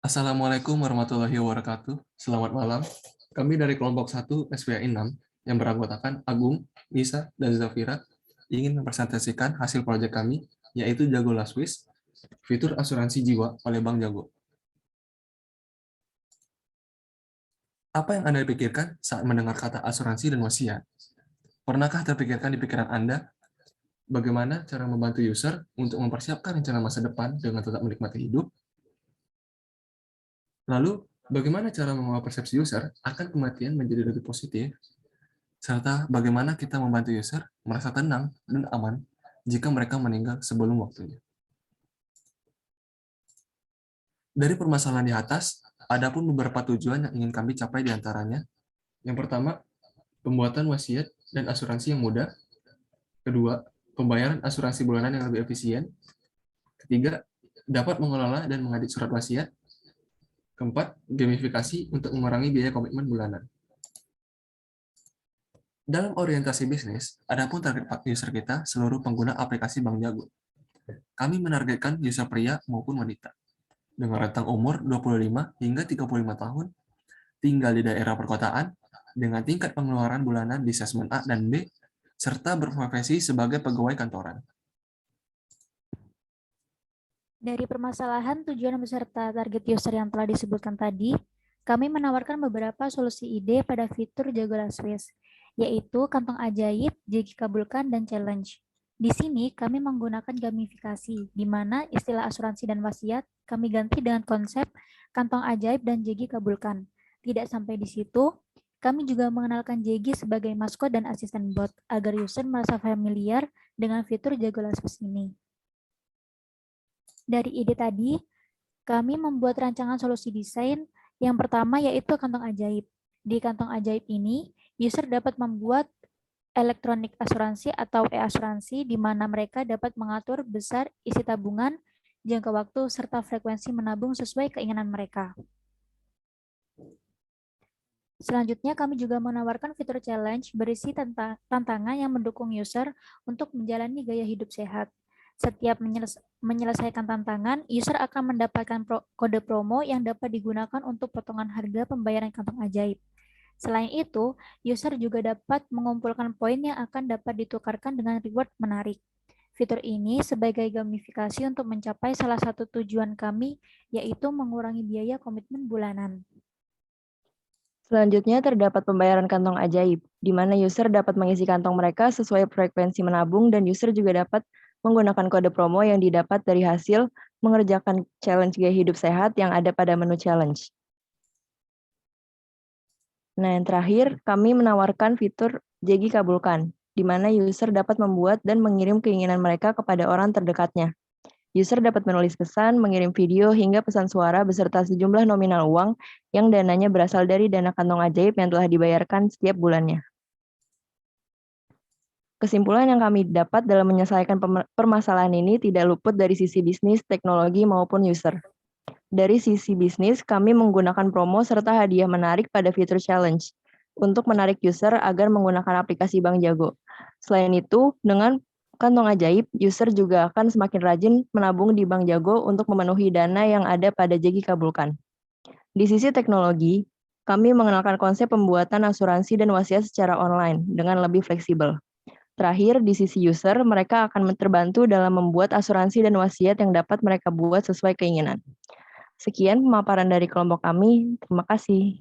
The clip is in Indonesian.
Assalamualaikum warahmatullahi wabarakatuh. Selamat malam. Kami dari kelompok 1 SPAI 6 yang beranggotakan Agung, Nisa, dan Zafira ingin mempresentasikan hasil proyek kami, yaitu Jago Laswis, fitur asuransi jiwa oleh Bank Jago. Apa yang Anda pikirkan saat mendengar kata asuransi dan wasiat? Pernahkah terpikirkan di pikiran Anda bagaimana cara membantu user untuk mempersiapkan rencana masa depan dengan tetap menikmati hidup? Lalu, bagaimana cara mengubah persepsi user akan kematian menjadi lebih positif, serta bagaimana kita membantu user merasa tenang dan aman jika mereka meninggal sebelum waktunya. Dari permasalahan di atas, ada pun beberapa tujuan yang ingin kami capai di antaranya. Yang pertama, pembuatan wasiat dan asuransi yang mudah. Kedua, pembayaran asuransi bulanan yang lebih efisien. Ketiga, dapat mengelola dan mengadit surat wasiat. Keempat, gamifikasi untuk mengurangi biaya komitmen bulanan. Dalam orientasi bisnis, adapun target user kita seluruh pengguna aplikasi Bank Jago. Kami menargetkan user pria maupun wanita dengan rentang umur 25 hingga 35 tahun, tinggal di daerah perkotaan, dengan tingkat pengeluaran bulanan di segmen A dan B, serta berprofesi sebagai pegawai kantoran. Dari permasalahan tujuan beserta target user yang telah disebutkan tadi, kami menawarkan beberapa solusi ide pada fitur Jago Laswis, yaitu kantong ajaib, jika kabulkan, dan challenge. Di sini kami menggunakan gamifikasi, di mana istilah asuransi dan wasiat kami ganti dengan konsep kantong ajaib dan jegi kabulkan. Tidak sampai di situ, kami juga mengenalkan Jegi sebagai maskot dan asisten bot, agar user merasa familiar dengan fitur Jago Laswis ini. Dari ide tadi, kami membuat rancangan solusi desain. Yang pertama yaitu kantong ajaib. Di kantong ajaib ini, user dapat membuat elektronik asuransi atau e-asuransi di mana mereka dapat mengatur besar isi tabungan, jangka waktu, serta frekuensi menabung sesuai keinginan mereka. Selanjutnya, kami juga menawarkan fitur challenge berisi tantangan yang mendukung user untuk menjalani gaya hidup sehat. Setiap menyelesaikan tantangan, user akan mendapatkan kode promo yang dapat digunakan untuk potongan harga pembayaran kantong ajaib. Selain itu, user juga dapat mengumpulkan poin yang akan dapat ditukarkan dengan reward menarik. Fitur ini sebagai gamifikasi untuk mencapai salah satu tujuan kami, yaitu mengurangi biaya komitmen bulanan. Selanjutnya terdapat pembayaran kantong ajaib, di mana user dapat mengisi kantong mereka sesuai frekuensi menabung dan user juga dapat menggunakan kode promo yang didapat dari hasil mengerjakan challenge gaya hidup sehat yang ada pada menu challenge. Nah, yang terakhir, kami menawarkan fitur Jegi Kabulkan, di mana user dapat membuat dan mengirim keinginan mereka kepada orang terdekatnya. User dapat menulis pesan, mengirim video, hingga pesan suara beserta sejumlah nominal uang yang dananya berasal dari dana kantong ajaib yang telah dibayarkan setiap bulannya. Kesimpulan yang kami dapat dalam menyelesaikan permasalahan ini tidak luput dari sisi bisnis, teknologi, maupun user. Dari sisi bisnis, kami menggunakan promo serta hadiah menarik pada fitur challenge untuk menarik user agar menggunakan aplikasi Bank Jago. Selain itu, dengan kantong ajaib, user juga akan semakin rajin menabung di Bank Jago untuk memenuhi dana yang ada pada Jegi Kabulkan. Di sisi teknologi, kami mengenalkan konsep pembuatan asuransi dan wasiat secara online dengan lebih fleksibel. Terakhir, di sisi user, mereka akan terbantu dalam membuat asuransi dan wasiat yang dapat mereka buat sesuai keinginan. Sekian pemaparan dari kelompok kami. Terima kasih.